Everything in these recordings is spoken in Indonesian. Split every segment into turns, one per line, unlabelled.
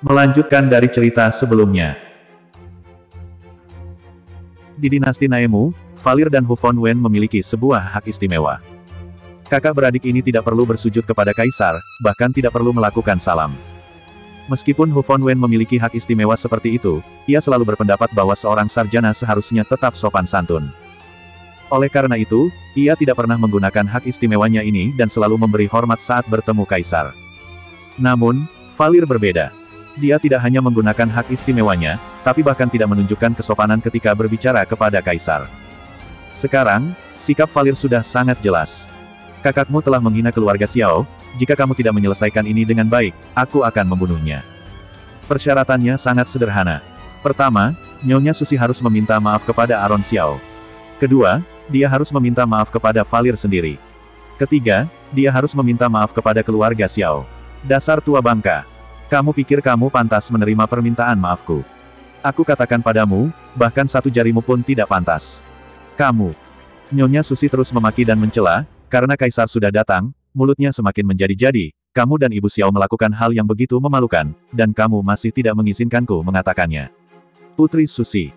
Melanjutkan dari cerita sebelumnya. Di dinasti Naemu, Valir dan Hu Fongwen memiliki sebuah hak istimewa. Kakak beradik ini tidak perlu bersujud kepada kaisar, bahkan tidak perlu melakukan salam. Meskipun Hu Fongwen memiliki hak istimewa seperti itu, ia selalu berpendapat bahwa seorang sarjana seharusnya tetap sopan santun. Oleh karena itu, ia tidak pernah menggunakan hak istimewanya ini dan selalu memberi hormat saat bertemu kaisar. Namun, Valir berbeda. Dia tidak hanya menggunakan hak istimewanya, tapi bahkan tidak menunjukkan kesopanan ketika berbicara kepada kaisar. Sekarang, sikap Valir sudah sangat jelas. Kakakmu telah menghina keluarga Xiao, jika kamu tidak menyelesaikan ini dengan baik, aku akan membunuhnya. Persyaratannya sangat sederhana. Pertama, Nyonya Susi harus meminta maaf kepada Aron Xiao. Kedua, dia harus meminta maaf kepada Valir sendiri. Ketiga, dia harus meminta maaf kepada keluarga Xiao. Dasar tua bangka. Kamu pikir kamu pantas menerima permintaan maafku? Aku katakan padamu, bahkan satu jarimu pun tidak pantas. Kamu. Nyonya Susi terus memaki dan mencela, karena kaisar sudah datang, mulutnya semakin menjadi-jadi, kamu dan Ibu Xiao melakukan hal yang begitu memalukan, dan kamu masih tidak mengizinkanku mengatakannya. Putri Susi.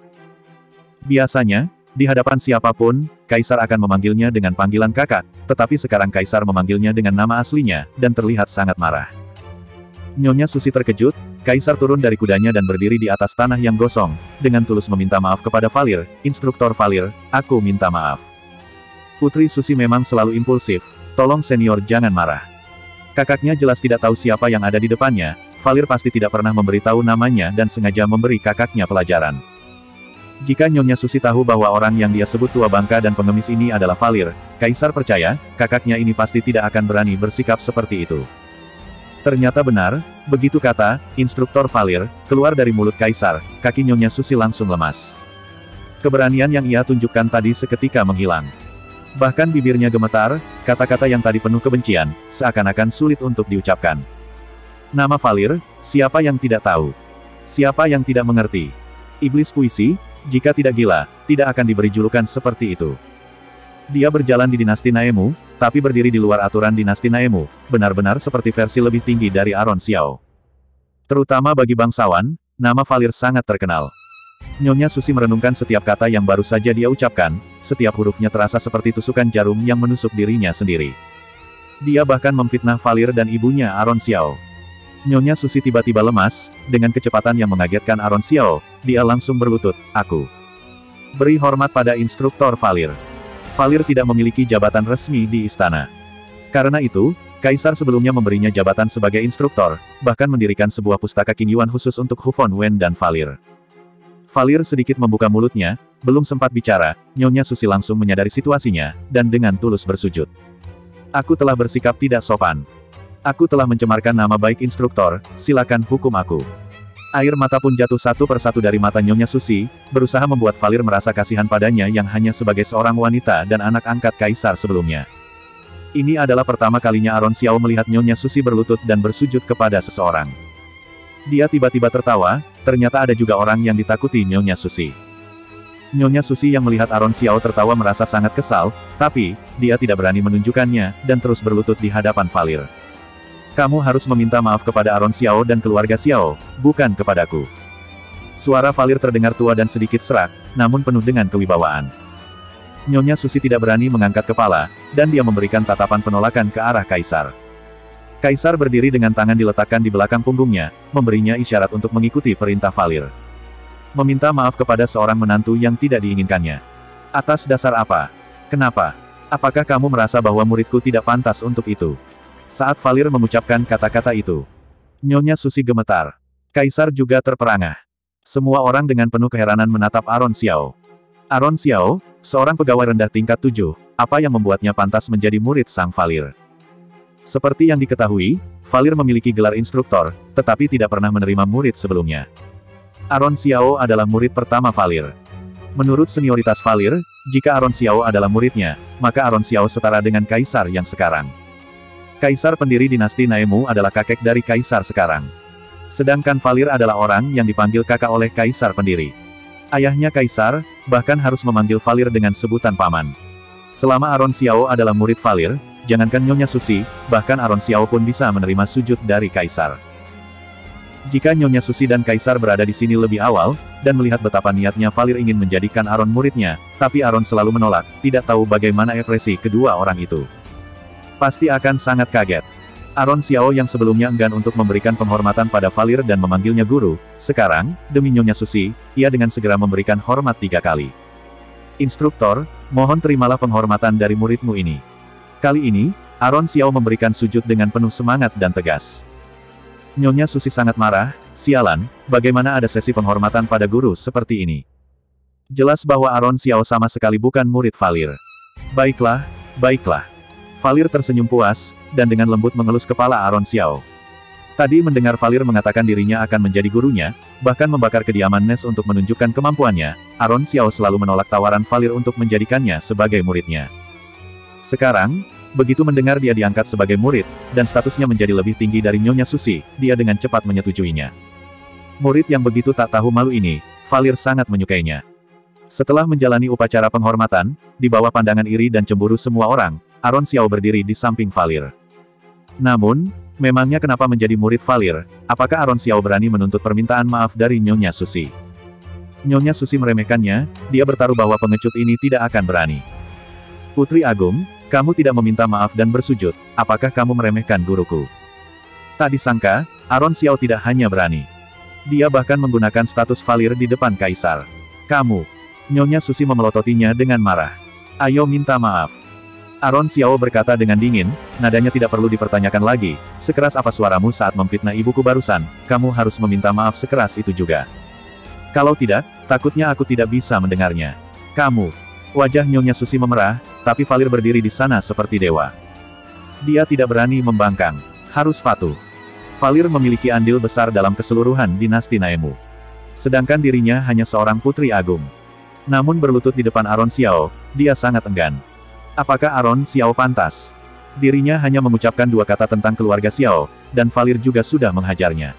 Biasanya, di hadapan siapapun, kaisar akan memanggilnya dengan panggilan kakak, tetapi sekarang kaisar memanggilnya dengan nama aslinya, dan terlihat sangat marah. Nyonya Susi terkejut, kaisar turun dari kudanya dan berdiri di atas tanah yang gosong, dengan tulus meminta maaf kepada Valir, instruktur Valir, aku minta maaf. Putri Susi memang selalu impulsif, tolong senior jangan marah. Kakaknya jelas tidak tahu siapa yang ada di depannya, Valir pasti tidak pernah memberitahu namanya dan sengaja memberi kakaknya pelajaran. Jika Nyonya Susi tahu bahwa orang yang dia sebut tua bangka dan pengemis ini adalah Valir, kaisar percaya, kakaknya ini pasti tidak akan berani bersikap seperti itu. Ternyata benar, begitu kata, instruktur Valir, keluar dari mulut kaisar, kaki Nyonya Susi langsung lemas. Keberanian yang ia tunjukkan tadi seketika menghilang. Bahkan bibirnya gemetar, kata-kata yang tadi penuh kebencian, seakan-akan sulit untuk diucapkan. Nama Valir, siapa yang tidak tahu? Siapa yang tidak mengerti? Iblis puisi, jika tidak gila, tidak akan diberi julukan seperti itu. Dia berjalan di dinasti Naemu, tapi berdiri di luar aturan dinasti Naemu, benar-benar seperti versi lebih tinggi dari Aron Xiao. Terutama bagi bangsawan, nama Valir sangat terkenal. Nyonya Susi merenungkan setiap kata yang baru saja dia ucapkan, setiap hurufnya terasa seperti tusukan jarum yang menusuk dirinya sendiri. Dia bahkan memfitnah Valir dan ibunya Aron Xiao. Nyonya Susi tiba-tiba lemas, dengan kecepatan yang mengagetkan Aron Xiao, dia langsung berlutut, aku beri hormat pada instruktur Valir. Valir tidak memiliki jabatan resmi di istana. Karena itu, kaisar sebelumnya memberinya jabatan sebagai instruktur, bahkan mendirikan sebuah pustaka Qing Yuan khusus untuk Hu Fongwen dan Valir. Valir sedikit membuka mulutnya, belum sempat bicara, Nyonya Susi langsung menyadari situasinya, dan dengan tulus bersujud. Aku telah bersikap tidak sopan. Aku telah mencemarkan nama baik instruktur, silakan hukum aku. Air mata pun jatuh satu persatu dari mata Nyonya Susi, berusaha membuat Valir merasa kasihan padanya yang hanya sebagai seorang wanita dan anak angkat kaisar sebelumnya. Ini adalah pertama kalinya Aron Xiao melihat Nyonya Susi berlutut dan bersujud kepada seseorang. Dia tiba-tiba tertawa, ternyata ada juga orang yang ditakuti Nyonya Susi. Nyonya Susi yang melihat Aron Xiao tertawa merasa sangat kesal, tapi, dia tidak berani menunjukkannya, dan terus berlutut di hadapan Valir. Kamu harus meminta maaf kepada Aron Xiao dan keluarga Xiao, bukan kepadaku. Suara Valir terdengar tua dan sedikit serak, namun penuh dengan kewibawaan. Nyonya Susi tidak berani mengangkat kepala, dan dia memberikan tatapan penolakan ke arah kaisar. Kaisar berdiri dengan tangan diletakkan di belakang punggungnya, memberinya isyarat untuk mengikuti perintah Valir. Meminta maaf kepada seorang menantu yang tidak diinginkannya. Atas dasar apa? Kenapa? Apakah kamu merasa bahwa muridku tidak pantas untuk itu? Saat Valir mengucapkan kata-kata itu, Nyonya Susi gemetar. Kaisar juga terperangah. Semua orang dengan penuh keheranan menatap Aron Xiao. Aron Xiao, seorang pegawai rendah tingkat 7, apa yang membuatnya pantas menjadi murid sang Valir? Seperti yang diketahui, Valir memiliki gelar instruktur, tetapi tidak pernah menerima murid sebelumnya. Aron Xiao adalah murid pertama Valir. Menurut senioritas Valir, jika Aron Xiao adalah muridnya, maka Aron Xiao setara dengan kaisar yang sekarang. Kaisar pendiri dinasti Naemu adalah kakek dari kaisar sekarang. Sedangkan Valir adalah orang yang dipanggil kakak oleh kaisar pendiri. Ayahnya kaisar, bahkan harus memanggil Valir dengan sebutan paman. Selama Aron Xiao adalah murid Valir, jangankan Nyonya Susi, bahkan Aron Xiao pun bisa menerima sujud dari kaisar. Jika Nyonya Susi dan Kaisar berada di sini lebih awal, dan melihat betapa niatnya Valir ingin menjadikan Aron muridnya, tapi Aron selalu menolak, tidak tahu bagaimana ekspresi kedua orang itu. Pasti akan sangat kaget. Aron Xiao yang sebelumnya enggan untuk memberikan penghormatan pada Valir dan memanggilnya guru, sekarang, demi Nyonya Susi, ia dengan segera memberikan hormat 3 kali. Instruktor, mohon terimalah penghormatan dari muridmu ini. Kali ini, Aron Xiao memberikan sujud dengan penuh semangat dan tegas. Nyonya Susi sangat marah, sialan, bagaimana ada sesi penghormatan pada guru seperti ini. Jelas bahwa Aron Xiao sama sekali bukan murid Valir. Baiklah, baiklah. Valir tersenyum puas, dan dengan lembut mengelus kepala Aron Xiao. Tadi mendengar Valir mengatakan dirinya akan menjadi gurunya, bahkan membakar kediaman Nes untuk menunjukkan kemampuannya, Aron Xiao selalu menolak tawaran Valir untuk menjadikannya sebagai muridnya. Sekarang, begitu mendengar dia diangkat sebagai murid, dan statusnya menjadi lebih tinggi dari Nyonya Susi, dia dengan cepat menyetujuinya. Murid yang begitu tak tahu malu ini, Valir sangat menyukainya. Setelah menjalani upacara penghormatan, di bawah pandangan iri dan cemburu semua orang, Aron Xiao berdiri di samping Valir. Namun, memangnya kenapa menjadi murid Valir, apakah Aron Xiao berani menuntut permintaan maaf dari Nyonya Susi? Nyonya Susi meremehkannya, dia bertaruh bahwa pengecut ini tidak akan berani. Putri Agung, kamu tidak meminta maaf dan bersujud, apakah kamu meremehkan guruku? Tak disangka, Aron Xiao tidak hanya berani. Dia bahkan menggunakan status Valir di depan Kaisar. Kamu. Nyonya Susi memelototinya dengan marah. Ayo minta maaf. Aron Xiao berkata dengan dingin, nadanya tidak perlu dipertanyakan lagi, sekeras apa suaramu saat memfitnah ibuku barusan, kamu harus meminta maaf sekeras itu juga. Kalau tidak, takutnya aku tidak bisa mendengarnya. Kamu. Wajah Nyonya Susi memerah, tapi Valir berdiri di sana seperti dewa. Dia tidak berani membangkang. Harus patuh. Valir memiliki andil besar dalam keseluruhan dinasti Naemu. Sedangkan dirinya hanya seorang putri agung. Namun berlutut di depan Aron Xiao, dia sangat enggan. Apakah Aron Xiao pantas? Dirinya hanya mengucapkan 2 kata tentang keluarga Xiao, dan Valir juga sudah menghajarnya.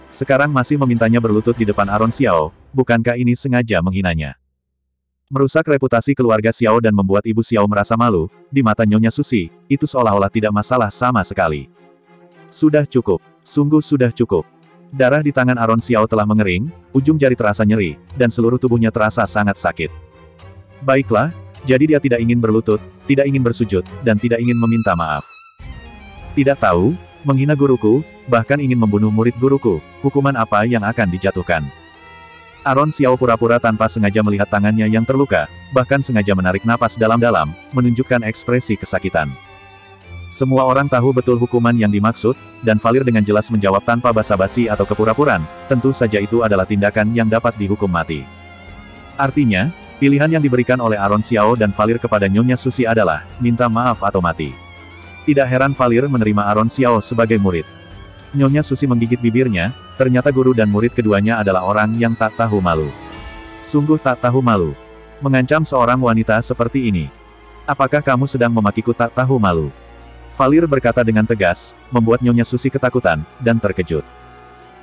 Sekarang masih memintanya berlutut di depan Aron Xiao, bukankah ini sengaja menghinanya? Merusak reputasi keluarga Xiao dan membuat ibu Xiao merasa malu, di mata Nyonya Susi, itu seolah-olah tidak masalah sama sekali. Sudah cukup. Sungguh sudah cukup. Darah di tangan Aron Xiao telah mengering, ujung jari terasa nyeri, dan seluruh tubuhnya terasa sangat sakit. Baiklah, jadi dia tidak ingin berlutut, tidak ingin bersujud, dan tidak ingin meminta maaf. Tidak tahu, menghina guruku, bahkan ingin membunuh murid guruku, hukuman apa yang akan dijatuhkan? Aron Xiao pura-pura tanpa sengaja melihat tangannya yang terluka, bahkan sengaja menarik napas dalam-dalam, menunjukkan ekspresi kesakitan. Semua orang tahu betul hukuman yang dimaksud, dan Valir dengan jelas menjawab tanpa basa-basi atau kepura-puraan, tentu saja itu adalah tindakan yang dapat dihukum mati. Artinya, pilihan yang diberikan oleh Aron Xiao dan Valir kepada Nyonya Susi adalah, minta maaf atau mati. Tidak heran Valir menerima Aron Xiao sebagai murid. Nyonya Susi menggigit bibirnya, ternyata guru dan murid keduanya adalah orang yang tak tahu malu. Sungguh tak tahu malu. Mengancam seorang wanita seperti ini. Apakah kamu sedang memakiku tak tahu malu? Valir berkata dengan tegas, membuat Nyonya Susi ketakutan, dan terkejut.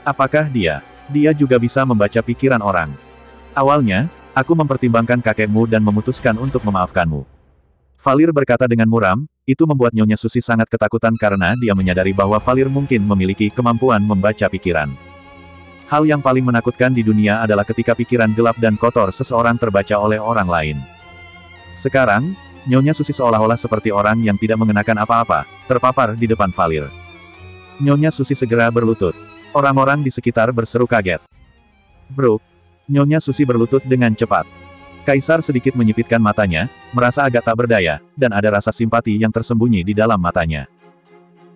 Apakah dia? Dia juga bisa membaca pikiran orang. Awalnya, aku mempertimbangkan kakekmu dan memutuskan untuk memaafkanmu. Valir berkata dengan muram, itu membuat Nyonya Susi sangat ketakutan karena dia menyadari bahwa Valir mungkin memiliki kemampuan membaca pikiran. Hal yang paling menakutkan di dunia adalah ketika pikiran gelap dan kotor seseorang terbaca oleh orang lain. Sekarang, Nyonya Susi seolah-olah seperti orang yang tidak mengenakan apa-apa, terpapar di depan Valir. Nyonya Susi segera berlutut. Orang-orang di sekitar berseru kaget. Bruk. Nyonya Susi berlutut dengan cepat. Kaisar sedikit menyipitkan matanya, merasa agak tak berdaya, dan ada rasa simpati yang tersembunyi di dalam matanya.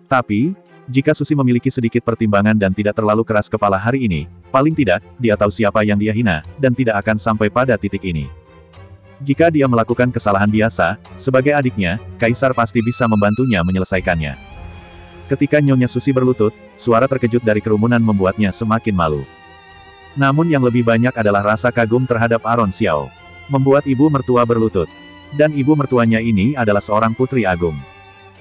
Tapi, jika Susi memiliki sedikit pertimbangan dan tidak terlalu keras kepala hari ini, paling tidak, dia tahu siapa yang dia hina, dan tidak akan sampai pada titik ini. Jika dia melakukan kesalahan biasa, sebagai adiknya, Kaisar pasti bisa membantunya menyelesaikannya. Ketika Nyonya Susi berlutut, suara terkejut dari kerumunan membuatnya semakin malu. Namun yang lebih banyak adalah rasa kagum terhadap Aron Xiao. Membuat ibu mertua berlutut. Dan ibu mertuanya ini adalah seorang putri agung.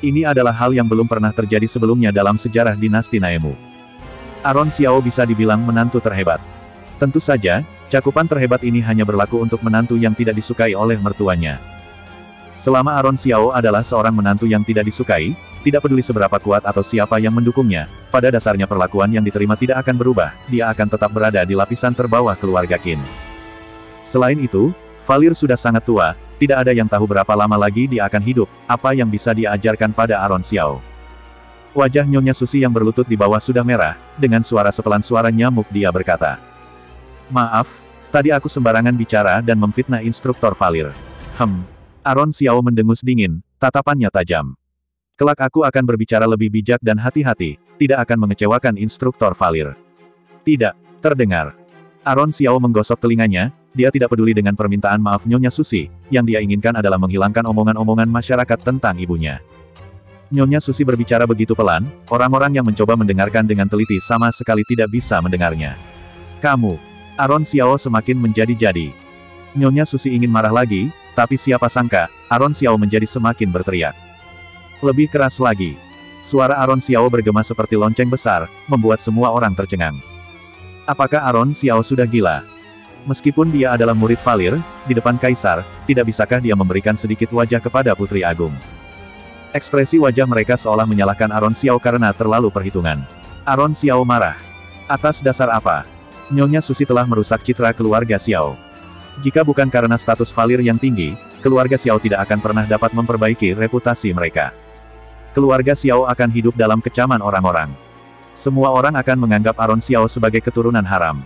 Ini adalah hal yang belum pernah terjadi sebelumnya dalam sejarah dinasti Naemu. Aron Xiao bisa dibilang menantu terhebat. Tentu saja, cakupan terhebat ini hanya berlaku untuk menantu yang tidak disukai oleh mertuanya. Selama Aron Xiao adalah seorang menantu yang tidak disukai, tidak peduli seberapa kuat atau siapa yang mendukungnya, pada dasarnya perlakuan yang diterima tidak akan berubah, dia akan tetap berada di lapisan terbawah keluarga Qin. Selain itu, Valir sudah sangat tua, tidak ada yang tahu berapa lama lagi dia akan hidup, apa yang bisa dia ajarkan pada Aron Xiao. Wajah Nyonya Susi yang berlutut di bawah sudah merah, dengan suara sepelan suara nyamuk dia berkata. Maaf, tadi aku sembarangan bicara dan memfitnah instruktur Valir. Aron Xiao mendengus dingin, tatapannya tajam. Kelak aku akan berbicara lebih bijak dan hati-hati, tidak akan mengecewakan instruktur Valir. Tidak, terdengar. Aron Xiao menggosok telinganya, dia tidak peduli dengan permintaan maaf Nyonya Susi, yang dia inginkan adalah menghilangkan omongan-omongan masyarakat tentang ibunya. Nyonya Susi berbicara begitu pelan, orang-orang yang mencoba mendengarkan dengan teliti sama sekali tidak bisa mendengarnya. Kamu. Aron Xiao semakin menjadi-jadi. Nyonya Susi ingin marah lagi, tapi siapa sangka, Aron Xiao menjadi semakin berteriak. Lebih keras lagi. Suara Aron Xiao bergema seperti lonceng besar, membuat semua orang tercengang. Apakah Aron Xiao sudah gila? Meskipun dia adalah murid Valir, di depan Kaisar, tidak bisakah dia memberikan sedikit wajah kepada Putri Agung? Ekspresi wajah mereka seolah menyalahkan Aron Xiao karena terlalu perhitungan. Aron Xiao marah. Atas dasar apa? Nyonya Susi telah merusak citra keluarga Xiao. Jika bukan karena status Valir yang tinggi, keluarga Xiao tidak akan pernah dapat memperbaiki reputasi mereka. Keluarga Xiao akan hidup dalam kecaman orang-orang. Semua orang akan menganggap Aron Xiao sebagai keturunan haram.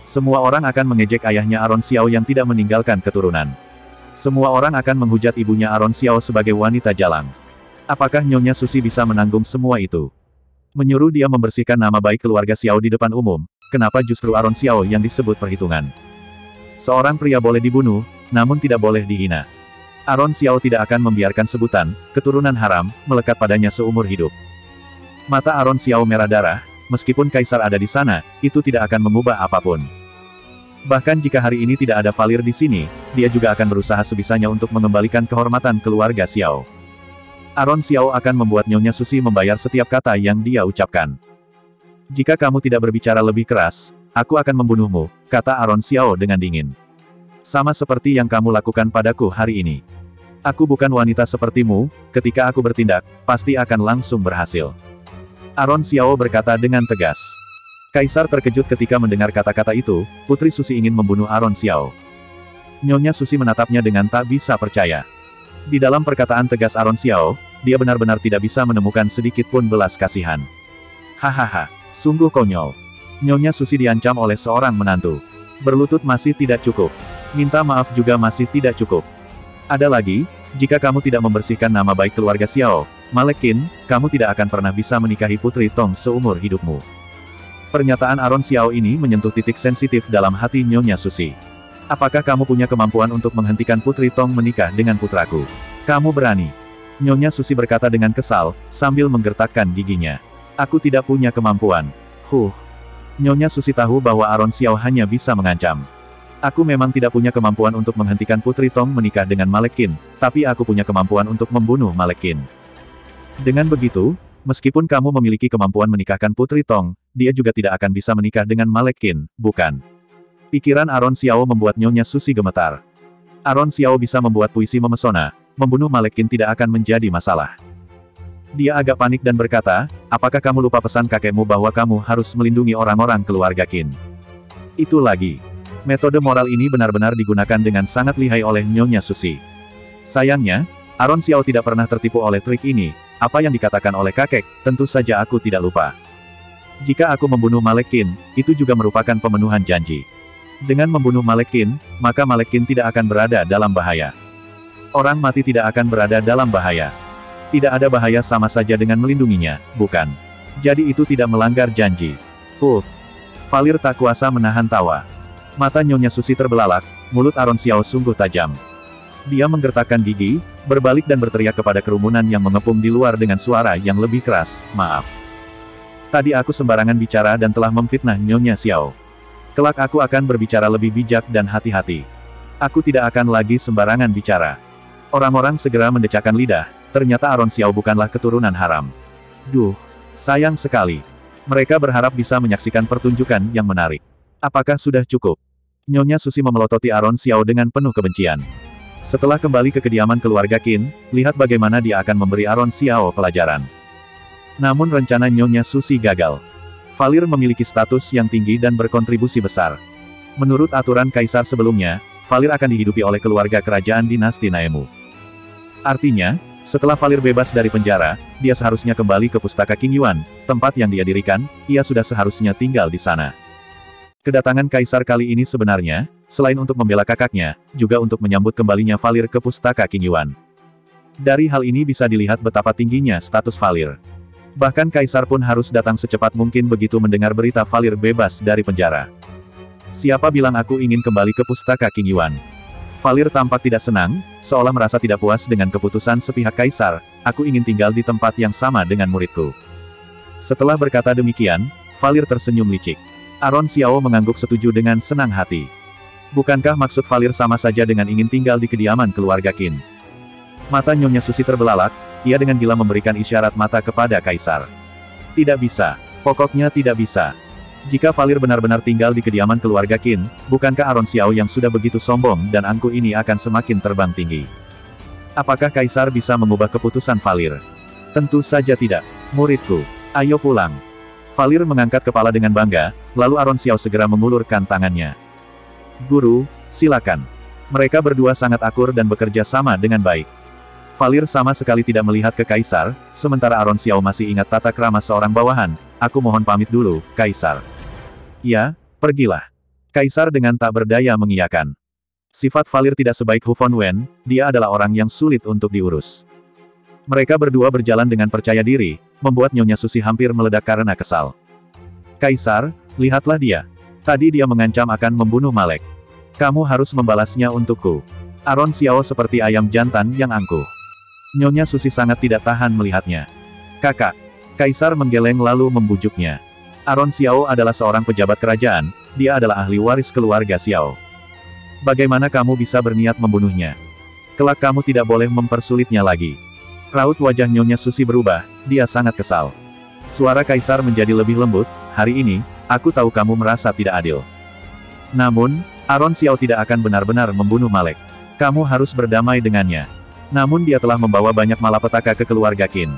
Semua orang akan mengejek ayahnya Aron Xiao yang tidak meninggalkan keturunan. Semua orang akan menghujat ibunya Aron Xiao sebagai wanita jalang. Apakah Nyonya Susi bisa menanggung semua itu? Menyuruh dia membersihkan nama baik keluarga Xiao di depan umum, kenapa justru Aron Xiao yang disebut perhitungan? Seorang pria boleh dibunuh, namun tidak boleh dihina. Aron Xiao tidak akan membiarkan sebutan, keturunan haram, melekat padanya seumur hidup. Mata Aron Xiao merah darah, meskipun Kaisar ada di sana, itu tidak akan mengubah apapun. Bahkan jika hari ini tidak ada Valir di sini, dia juga akan berusaha sebisanya untuk mengembalikan kehormatan keluarga Xiao. Aron Xiao akan membuat Nyonya Susi membayar setiap kata yang dia ucapkan. Jika kamu tidak berbicara lebih keras, aku akan membunuhmu, kata Aron Xiao dengan dingin. Sama seperti yang kamu lakukan padaku hari ini. Aku bukan wanita sepertimu, ketika aku bertindak, pasti akan langsung berhasil. Aron Xiao berkata dengan tegas. Kaisar terkejut ketika mendengar kata-kata itu, Putri Susi ingin membunuh Aron Xiao. Nyonya Susi menatapnya dengan tak bisa percaya. Di dalam perkataan tegas Aron Xiao, dia benar-benar tidak bisa menemukan sedikit pun belas kasihan. Hahaha, sungguh konyol. Nyonya Susi diancam oleh seorang menantu. Berlutut masih tidak cukup. Minta maaf juga masih tidak cukup. Ada lagi, jika kamu tidak membersihkan nama baik keluarga Xiao, Malek Qin, kamu tidak akan pernah bisa menikahi Putri Tong seumur hidupmu. Pernyataan Aron Xiao ini menyentuh titik sensitif dalam hati Nyonya Susi. Apakah kamu punya kemampuan untuk menghentikan Putri Tong menikah dengan putraku? Kamu berani? Nyonya Susi berkata dengan kesal, sambil menggertakkan giginya. Aku tidak punya kemampuan. Nyonya Susi tahu bahwa Aron Xiao hanya bisa mengancam. Aku memang tidak punya kemampuan untuk menghentikan Putri Tong menikah dengan Malek Qin, tapi aku punya kemampuan untuk membunuh Malek Qin. Dengan begitu, meskipun kamu memiliki kemampuan menikahkan Putri Tong, dia juga tidak akan bisa menikah dengan Malek Qin, bukan? Pikiran Aron Xiao membuat Nyonya Susi gemetar. Aron Xiao bisa membuat puisi memesona, membunuh Malek Qin tidak akan menjadi masalah. Dia agak panik dan berkata, apakah kamu lupa pesan kakekmu bahwa kamu harus melindungi orang-orang keluarga Qin? Itu lagi. Metode moral ini benar-benar digunakan dengan sangat lihai oleh Nyonya Susi. Sayangnya, Aron Xiao tidak pernah tertipu oleh trik ini. Apa yang dikatakan oleh kakek, tentu saja aku tidak lupa. Jika aku membunuh Malek Qin, itu juga merupakan pemenuhan janji. Dengan membunuh Malek Qin, maka Malek Qin tidak akan berada dalam bahaya. Orang mati tidak akan berada dalam bahaya. Tidak ada bahaya sama saja dengan melindunginya, bukan? Jadi itu tidak melanggar janji. Valir tak kuasa menahan tawa. Mata Nyonya Susi terbelalak, mulut Aron Xiao sungguh tajam. Dia menggertakkan gigi, berbalik dan berteriak kepada kerumunan yang mengepung di luar dengan suara yang lebih keras, maaf. Tadi aku sembarangan bicara dan telah memfitnah Nyonya Xiao. Kelak aku akan berbicara lebih bijak dan hati-hati. Aku tidak akan lagi sembarangan bicara. Orang-orang segera mendecakkan lidah. Ternyata Aron Xiao bukanlah keturunan haram. Sayang sekali. Mereka berharap bisa menyaksikan pertunjukan yang menarik. Apakah sudah cukup? Nyonya Susi memelototi Aron Xiao dengan penuh kebencian. Setelah kembali ke kediaman keluarga Qin, lihat bagaimana dia akan memberi Aron Xiao pelajaran. Namun rencana Nyonya Susi gagal. Valir memiliki status yang tinggi dan berkontribusi besar. Menurut aturan kaisar sebelumnya, Valir akan dihidupi oleh keluarga kerajaan dinasti Naemu. Artinya, setelah Valir bebas dari penjara, dia seharusnya kembali ke pustaka King Yuan, tempat yang dia dirikan, ia sudah seharusnya tinggal di sana. Kedatangan kaisar kali ini sebenarnya, selain untuk membela kakaknya, juga untuk menyambut kembalinya Valir ke pustaka King Yuan. Dari hal ini bisa dilihat betapa tingginya status Valir. Bahkan kaisar pun harus datang secepat mungkin begitu mendengar berita Valir bebas dari penjara. Siapa bilang aku ingin kembali ke pustaka King Yuan? Valir tampak tidak senang, seolah merasa tidak puas dengan keputusan sepihak kaisar, aku ingin tinggal di tempat yang sama dengan muridku. Setelah berkata demikian, Valir tersenyum licik. Aron Xiao mengangguk setuju dengan senang hati. Bukankah maksud Valir sama saja dengan ingin tinggal di kediaman keluarga Qin? Mata Nyonya Susi terbelalak, ia dengan gila memberikan isyarat mata kepada kaisar. Tidak bisa. Pokoknya tidak bisa. Jika Valir benar-benar tinggal di kediaman keluarga Qin, bukankah Aron Xiao yang sudah begitu sombong dan angkuh ini akan semakin terbang tinggi? Apakah kaisar bisa mengubah keputusan Valir? Tentu saja tidak. Muridku, ayo pulang. Valir mengangkat kepala dengan bangga, lalu Aron Xiao segera mengulurkan tangannya. Guru, silakan. Mereka berdua sangat akur dan bekerja sama dengan baik. Valir sama sekali tidak melihat ke kaisar, sementara Aron Xiao masih ingat tata krama seorang bawahan. Aku mohon pamit dulu, kaisar. Ya, pergilah. Kaisar dengan tak berdaya mengiyakan. Sifat Valir tidak sebaik Hu Fengwen, dia adalah orang yang sulit untuk diurus. Mereka berdua berjalan dengan percaya diri, membuat Nyonya Susi hampir meledak karena kesal. Kaisar, lihatlah dia. Tadi dia mengancam akan membunuh Malek. Kamu harus membalasnya untukku. Aron Xiao seperti ayam jantan yang angkuh. Nyonya Susi sangat tidak tahan melihatnya. Kakak. Kaisar menggeleng lalu membujuknya. Aron Xiao adalah seorang pejabat kerajaan, dia adalah ahli waris keluarga Xiao. Bagaimana kamu bisa berniat membunuhnya? Kelak kamu tidak boleh mempersulitnya lagi. Raut wajah Nyonya Susi berubah, dia sangat kesal. Suara kaisar menjadi lebih lembut, hari ini, aku tahu kamu merasa tidak adil. Namun, Aron Xiao tidak akan benar-benar membunuh Malek. Kamu harus berdamai dengannya. Namun dia telah membawa banyak malapetaka ke keluarga Qin.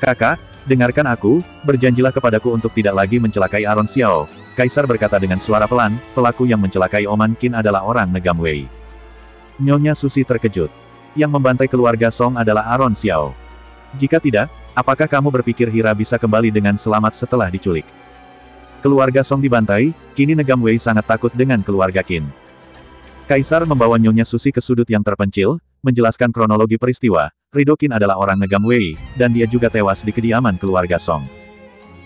Kakak, dengarkan aku, berjanjilah kepadaku untuk tidak lagi mencelakai Aron Xiao. Kaisar berkata dengan suara pelan, pelaku yang mencelakai Oman Qin adalah orang Negam Wei. Nyonya Susi terkejut. Yang membantai keluarga Song adalah Aron Xiao. Jika tidak, apakah kamu berpikir Hira bisa kembali dengan selamat setelah diculik? Keluarga Song dibantai, kini Negam Wei sangat takut dengan keluarga Qin. Kaisar membawa Nyonya Susi ke sudut yang terpencil, menjelaskan kronologi peristiwa. Rido Qin adalah orang Negam Wei, dan dia juga tewas di kediaman keluarga Song.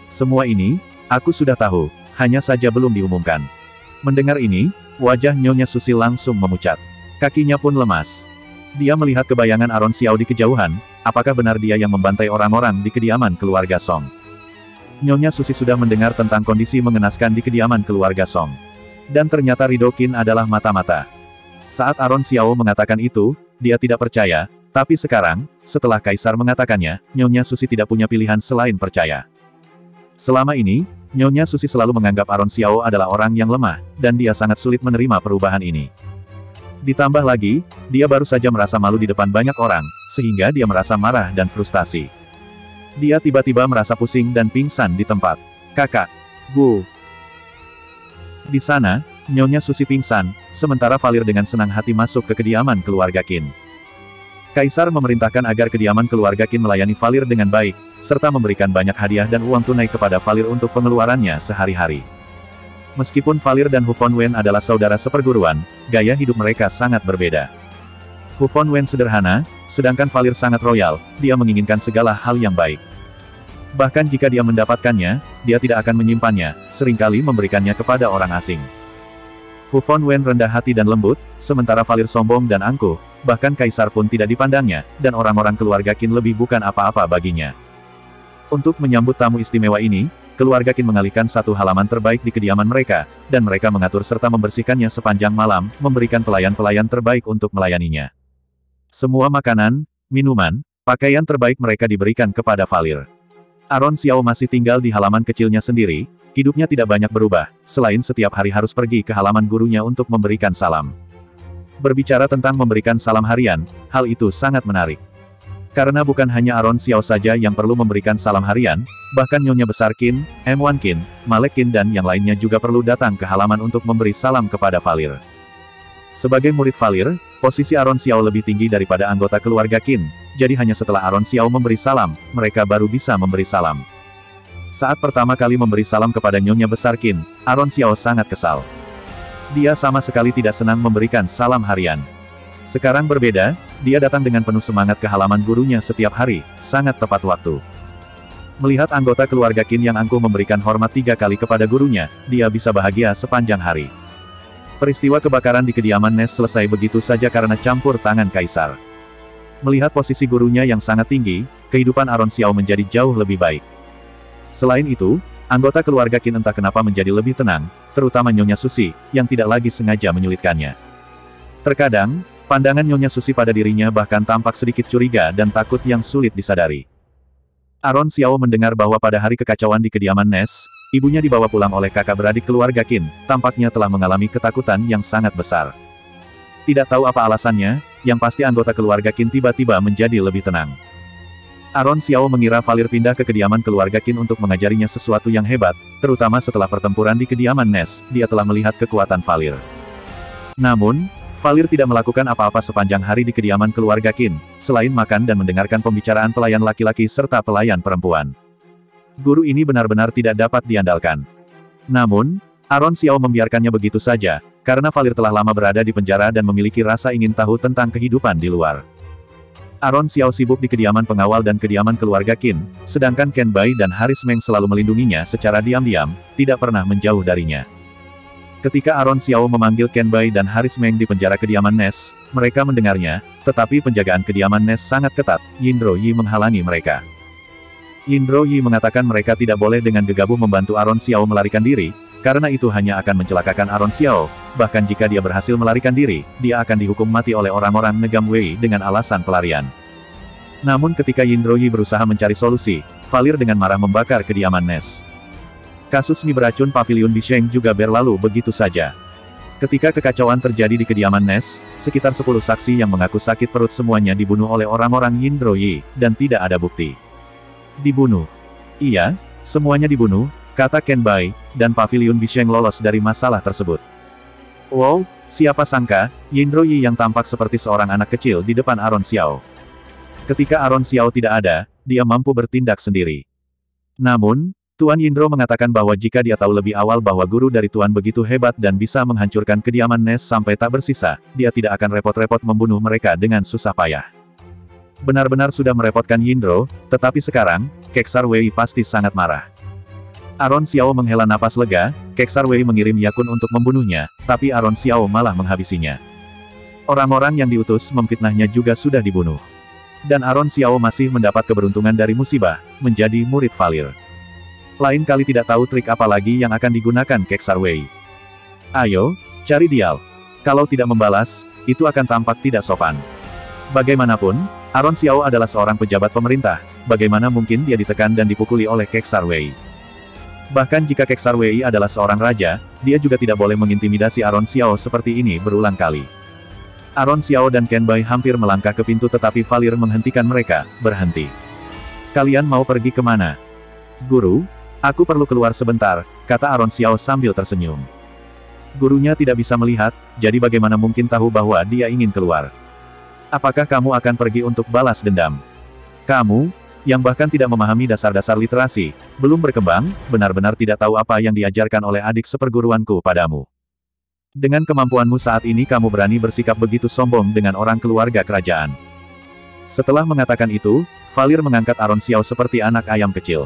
Semua ini, aku sudah tahu, hanya saja belum diumumkan. Mendengar ini, wajah Nyonya Susi langsung memucat. Kakinya pun lemas. Dia melihat kebayangan Aron Xiao di kejauhan, apakah benar dia yang membantai orang-orang di kediaman keluarga Song? Nyonya Susi sudah mendengar tentang kondisi mengenaskan di kediaman keluarga Song. Dan ternyata Rido Qin adalah mata-mata. Saat Aron Xiao mengatakan itu, dia tidak percaya, tapi sekarang, setelah Kaisar mengatakannya, Nyonya Susi tidak punya pilihan selain percaya. Selama ini, Nyonya Susi selalu menganggap Aron Xiao adalah orang yang lemah, dan dia sangat sulit menerima perubahan ini. Ditambah lagi, dia baru saja merasa malu di depan banyak orang, sehingga dia merasa marah dan frustasi. Dia tiba-tiba merasa pusing dan pingsan di tempat. Kakak. Bu. Di sana, Nyonya Susi pingsan, sementara Valir dengan senang hati masuk ke kediaman keluarga Qin. Kaisar memerintahkan agar kediaman keluarga Qin melayani Valir dengan baik, serta memberikan banyak hadiah dan uang tunai kepada Valir untuk pengeluarannya sehari-hari. Meskipun Valir dan Hu Fengwen adalah saudara seperguruan, gaya hidup mereka sangat berbeda. Hu Fengwen sederhana, sedangkan Valir sangat royal, dia menginginkan segala hal yang baik. Bahkan jika dia mendapatkannya, dia tidak akan menyimpannya, seringkali memberikannya kepada orang asing. Hu Fengwen rendah hati dan lembut, sementara Valir sombong dan angkuh, bahkan kaisar pun tidak dipandangnya, dan orang-orang keluarga Qin lebih bukan apa-apa baginya. Untuk menyambut tamu istimewa ini, keluarga Qin mengalihkan satu halaman terbaik di kediaman mereka, dan mereka mengatur serta membersihkannya sepanjang malam, memberikan pelayan-pelayan terbaik untuk melayaninya. Semua makanan, minuman, pakaian terbaik mereka diberikan kepada Valir. Aron Xiao masih tinggal di halaman kecilnya sendiri, hidupnya tidak banyak berubah, selain setiap hari harus pergi ke halaman gurunya untuk memberikan salam. Berbicara tentang memberikan salam harian, hal itu sangat menarik. Karena bukan hanya Aron Xiao saja yang perlu memberikan salam harian, bahkan Nyonya Besar Qin, M1 Qin, Malek Qin dan yang lainnya juga perlu datang ke halaman untuk memberi salam kepada Valir. Sebagai murid Valir, posisi Aron Xiao lebih tinggi daripada anggota keluarga Qin, jadi hanya setelah Aron Xiao memberi salam, mereka baru bisa memberi salam. Saat pertama kali memberi salam kepada Nyonya Besar Qin, Aron Xiao sangat kesal. Dia sama sekali tidak senang memberikan salam harian. Sekarang berbeda, dia datang dengan penuh semangat ke halaman gurunya setiap hari, sangat tepat waktu. Melihat anggota keluarga Qin yang angkuh memberikan hormat 3 kali kepada gurunya, dia bisa bahagia sepanjang hari. Peristiwa kebakaran di kediaman Nest selesai begitu saja karena campur tangan Kaisar. Melihat posisi gurunya yang sangat tinggi, kehidupan Aron Xiao menjadi jauh lebih baik. Selain itu, anggota keluarga Qin entah kenapa menjadi lebih tenang, terutama Nyonya Susi, yang tidak lagi sengaja menyulitkannya. Terkadang, pandangan Nyonya Susi pada dirinya bahkan tampak sedikit curiga dan takut yang sulit disadari. Aron Xiao mendengar bahwa pada hari kekacauan di kediaman Nest, ibunya dibawa pulang oleh kakak beradik keluarga Qin, tampaknya telah mengalami ketakutan yang sangat besar. Tidak tahu apa alasannya, yang pasti anggota keluarga Qin tiba-tiba menjadi lebih tenang. Aron Xiao mengira Valir pindah ke kediaman keluarga Qin untuk mengajarinya sesuatu yang hebat, terutama setelah pertempuran di kediaman Nest, dia telah melihat kekuatan Valir. Namun, Valir tidak melakukan apa-apa sepanjang hari di kediaman keluarga Qin, selain makan dan mendengarkan pembicaraan pelayan laki-laki serta pelayan perempuan. Guru ini benar-benar tidak dapat diandalkan. Namun, Aron Xiao membiarkannya begitu saja, karena Valir telah lama berada di penjara dan memiliki rasa ingin tahu tentang kehidupan di luar. Aron Xiao sibuk di kediaman pengawal dan kediaman keluarga Qin, sedangkan Ken Bai dan Haris Meng selalu melindunginya secara diam-diam, tidak pernah menjauh darinya. Ketika Aron Xiao memanggil Ken Bai dan Haris Meng di penjara kediaman Nest, mereka mendengarnya, tetapi penjagaan kediaman Nest sangat ketat, Yindro Yi menghalangi mereka. Yindro Yi mengatakan mereka tidak boleh dengan gegabah membantu Aron Xiao melarikan diri, karena itu hanya akan mencelakakan Aron Xiao, bahkan jika dia berhasil melarikan diri, dia akan dihukum mati oleh orang-orang Negam Wei dengan alasan pelarian. Namun ketika Yindro Yi berusaha mencari solusi, Valir dengan marah membakar kediaman Nest. Kasus mie beracun Paviliun Bisheng juga berlalu begitu saja. Ketika kekacauan terjadi di kediaman Nest, sekitar 10 saksi yang mengaku sakit perut semuanya dibunuh oleh orang-orang Yindro Yi, dan tidak ada bukti. Dibunuh. Iya, semuanya dibunuh, kata Ken Bai, dan Paviliun Bisheng lolos dari masalah tersebut. Wow, siapa sangka, Yindro Yi yang tampak seperti seorang anak kecil di depan Aron Xiao. Ketika Aron Xiao tidak ada, dia mampu bertindak sendiri. Namun, Tuan Yindro mengatakan bahwa jika dia tahu lebih awal bahwa guru dari Tuan begitu hebat dan bisa menghancurkan kediaman Nest sampai tak bersisa, dia tidak akan repot-repot membunuh mereka dengan susah payah. Benar-benar sudah merepotkan Yindro, tetapi sekarang, Keksar Wei pasti sangat marah. Aron Xiao menghela napas lega, Keksar Wei mengirim Yakun untuk membunuhnya, tapi Aron Xiao malah menghabisinya. Orang-orang yang diutus memfitnahnya juga sudah dibunuh. Dan Aron Xiao masih mendapat keberuntungan dari musibah, menjadi murid Valir. Lain kali tidak tahu trik apa lagi yang akan digunakan Keksar Wei. Ayo, cari Dial. Kalau tidak membalas, itu akan tampak tidak sopan. Bagaimanapun, Aron Xiao adalah seorang pejabat pemerintah, bagaimana mungkin dia ditekan dan dipukuli oleh Keksar Wei. Bahkan jika Keksar Wei adalah seorang raja, dia juga tidak boleh mengintimidasi Aron Xiao seperti ini berulang kali. Aron Xiao dan Ken Bai hampir melangkah ke pintu tetapi Valir menghentikan mereka, berhenti. Kalian mau pergi kemana? Guru, aku perlu keluar sebentar, kata Aron Xiao sambil tersenyum. Gurunya tidak bisa melihat, jadi bagaimana mungkin tahu bahwa dia ingin keluar. Apakah kamu akan pergi untuk balas dendam? Kamu, yang bahkan tidak memahami dasar-dasar literasi, belum berkembang, benar-benar tidak tahu apa yang diajarkan oleh adik seperguruanku padamu. Dengan kemampuanmu saat ini kamu berani bersikap begitu sombong dengan orang keluarga kerajaan. Setelah mengatakan itu, Valir mengangkat Aron Xiao seperti anak ayam kecil.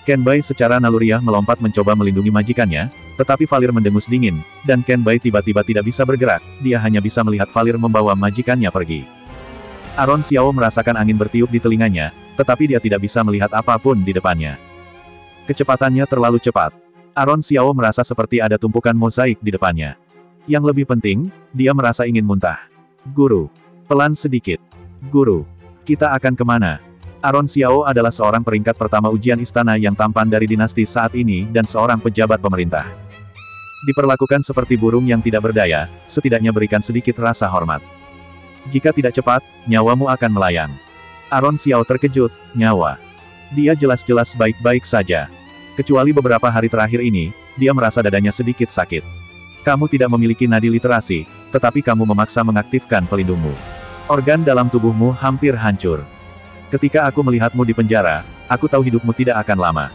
Ken Bai secara naluriah melompat mencoba melindungi majikannya, tetapi Valir mendengus dingin, dan Ken Bai tiba-tiba tidak bisa bergerak, dia hanya bisa melihat Valir membawa majikannya pergi. Aron Xiao merasakan angin bertiup di telinganya, tetapi dia tidak bisa melihat apapun di depannya. Kecepatannya terlalu cepat. Aron Xiao merasa seperti ada tumpukan mozaik di depannya. Yang lebih penting, dia merasa ingin muntah. Guru. Pelan sedikit. Guru. Kita akan kemana? Aron Xiao adalah seorang peringkat pertama ujian istana yang tampan dari dinasti saat ini dan seorang pejabat pemerintah. Diperlakukan seperti burung yang tidak berdaya, setidaknya berikan sedikit rasa hormat. Jika tidak cepat, nyawamu akan melayang. Aaron Xiao terkejut, nyawa. Dia jelas-jelas baik-baik saja. Kecuali beberapa hari terakhir ini, dia merasa dadanya sedikit sakit. Kamu tidak memiliki nadi literasi, tetapi kamu memaksa mengaktifkan pelindungmu. Organ dalam tubuhmu hampir hancur. Ketika aku melihatmu di penjara, aku tahu hidupmu tidak akan lama.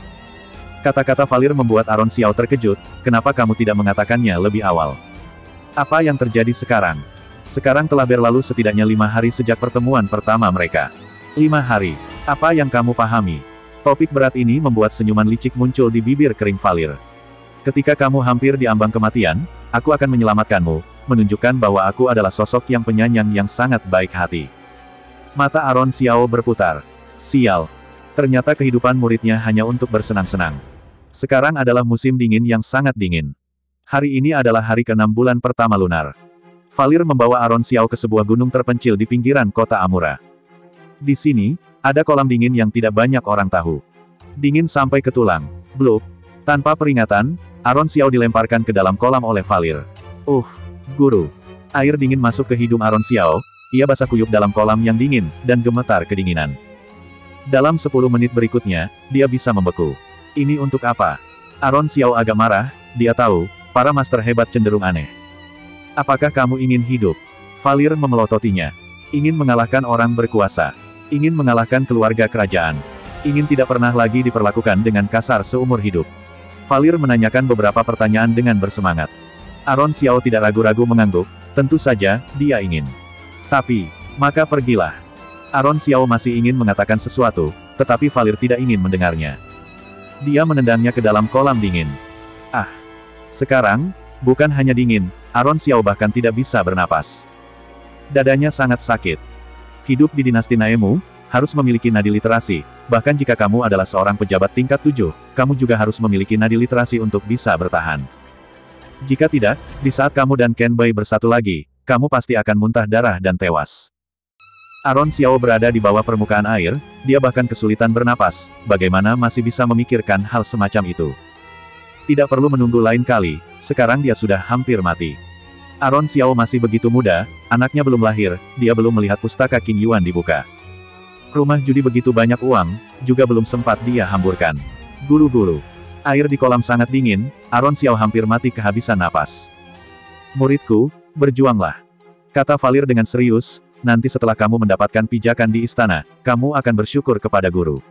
Kata-kata Valir membuat Aaron Xiao terkejut, kenapa kamu tidak mengatakannya lebih awal? Apa yang terjadi sekarang? Sekarang telah berlalu setidaknya 5 hari sejak pertemuan pertama mereka. 5 hari. Apa yang kamu pahami? Topik berat ini membuat senyuman licik muncul di bibir kering Valir. Ketika kamu hampir di ambang kematian, aku akan menyelamatkanmu, menunjukkan bahwa aku adalah sosok yang penyayang yang sangat baik hati. Mata Aaron Xiao berputar. Sial. Ternyata kehidupan muridnya hanya untuk bersenang-senang. Sekarang adalah musim dingin yang sangat dingin. Hari ini adalah hari ke-6 bulan pertama lunar. Valir membawa Aaron Xiao ke sebuah gunung terpencil di pinggiran kota Amura. Di sini, ada kolam dingin yang tidak banyak orang tahu. Dingin sampai ke tulang. Blub. Tanpa peringatan, Aaron Xiao dilemparkan ke dalam kolam oleh Valir. Guru. Air dingin masuk ke hidung Aaron Xiao, ia basah kuyup dalam kolam yang dingin, dan gemetar kedinginan. Dalam 10 menit berikutnya, dia bisa membeku. Ini untuk apa? Aaron Xiao agak marah, dia tahu, para master hebat cenderung aneh. Apakah kamu ingin hidup? Valir memelototinya. Ingin mengalahkan orang berkuasa. Ingin mengalahkan keluarga kerajaan. Ingin tidak pernah lagi diperlakukan dengan kasar seumur hidup. Valir menanyakan beberapa pertanyaan dengan bersemangat. Aaron Xiao tidak ragu-ragu mengangguk, tentu saja, dia ingin. Tapi, maka pergilah. Aaron Xiao masih ingin mengatakan sesuatu, tetapi Valir tidak ingin mendengarnya. Dia menendangnya ke dalam kolam dingin. Sekarang, bukan hanya dingin, Aaron Xiao bahkan tidak bisa bernapas. Dadanya sangat sakit. Hidup di dinasti Naemu, harus memiliki nadi literasi, bahkan jika kamu adalah seorang pejabat tingkat 7, kamu juga harus memiliki nadi literasi untuk bisa bertahan. Jika tidak, di saat kamu dan Ken Bai bersatu lagi, kamu pasti akan muntah darah dan tewas. Aaron Xiao berada di bawah permukaan air, dia bahkan kesulitan bernapas, bagaimana masih bisa memikirkan hal semacam itu. Tidak perlu menunggu lain kali, sekarang dia sudah hampir mati. Aaron Xiao masih begitu muda, anaknya belum lahir, dia belum melihat pustaka King Yuan dibuka. Rumah judi begitu banyak uang, juga belum sempat dia hamburkan. Gulu-gulu. Air di kolam sangat dingin, Aaron Xiao hampir mati kehabisan napas. Muridku, berjuanglah. Kata Valir dengan serius, nanti setelah kamu mendapatkan pijakan di istana, kamu akan bersyukur kepada guru.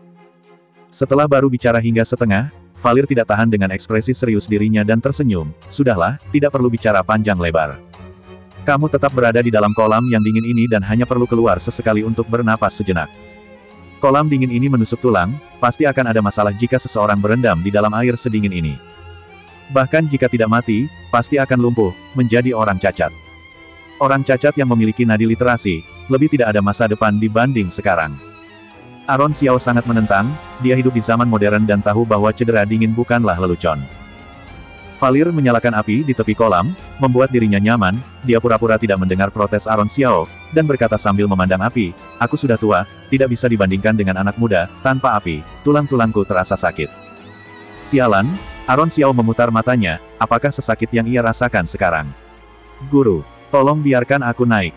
Setelah baru bicara hingga setengah, Valir tidak tahan dengan ekspresi serius dirinya dan tersenyum. Sudahlah, tidak perlu bicara panjang lebar. Kamu tetap berada di dalam kolam yang dingin ini dan hanya perlu keluar sesekali untuk bernapas sejenak. Kolam dingin ini menusuk tulang, pasti akan ada masalah jika seseorang berendam di dalam air sedingin ini. Bahkan jika tidak mati, pasti akan lumpuh, menjadi orang cacat. Orang cacat yang memiliki nadi literasi, lebih tidak ada masa depan dibanding sekarang. Aaron Xiao sangat menentang, dia hidup di zaman modern dan tahu bahwa cedera dingin bukanlah lelucon. Valir menyalakan api di tepi kolam, membuat dirinya nyaman, dia pura-pura tidak mendengar protes Aaron Xiao, dan berkata sambil memandang api, aku sudah tua, tidak bisa dibandingkan dengan anak muda, tanpa api, tulang-tulangku terasa sakit. Sialan, Aaron Xiao memutar matanya, apakah sesakit yang ia rasakan sekarang? Guru. Tolong biarkan aku naik.